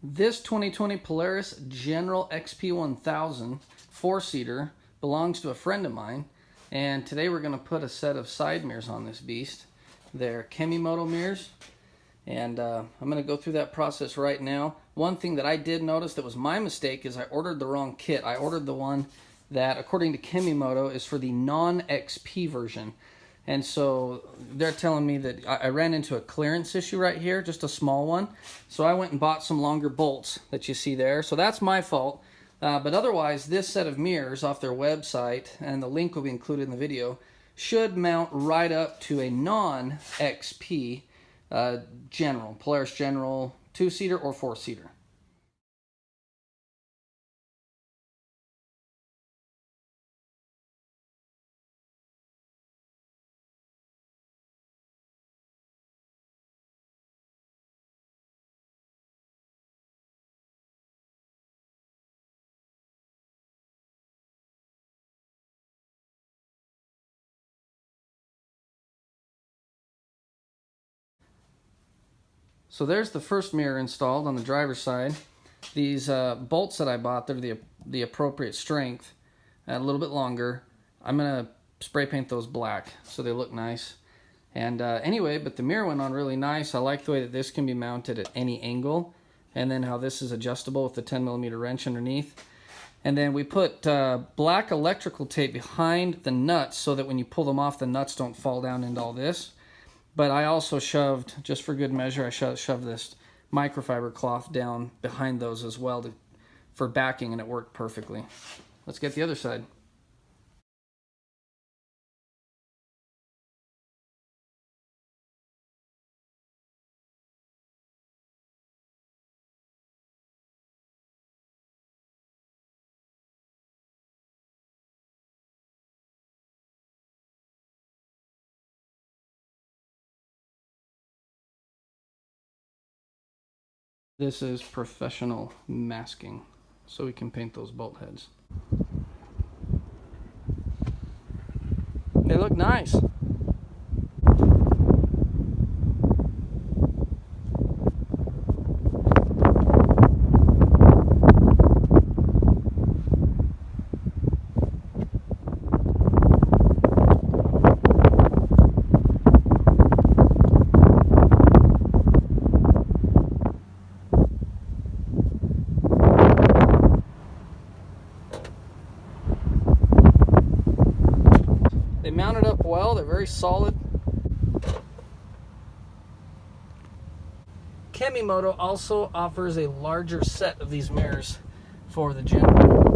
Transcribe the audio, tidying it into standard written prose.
This 2020 Polaris General XP1000 4-seater belongs to a friend of mine, and today we're going to put a set of side mirrors on this beast. They're Kemimoto mirrors, and I'm going to go through that process right now. One thing that I did notice that was my mistake is I ordered the wrong kit. I ordered the one that, according to Kemimoto, is for the non-XP version. And so they're telling me that I ran into a clearance issue right here, just a small one. So I went and bought some longer bolts that you see there. So that's my fault. But otherwise, this set of mirrors off their website, and the link will be included in the video, should mount right up to a non-XP General, Polaris General 2-seater or 4-seater. So there's the first mirror installed on the driver's side. These bolts that I bought, they're the appropriate strength, a little bit longer. I'm going to spray paint those black so they look nice. And anyway, but the mirror went on really nice. I like the way that this can be mounted at any angle, and then how this is adjustable with the 10mm wrench underneath. And then we put black electrical tape behind the nuts so that when you pull them off, the nuts don't fall down into all this. But I also shoved, just for good measure, I shoved this microfiber cloth down behind those as well for backing, and it worked perfectly. Let's get the other side. This is professional masking, so we can paint those bolt heads. They look nice. They mounted up well, they're very solid. Kemimoto also offers a larger set of these mirrors for the General.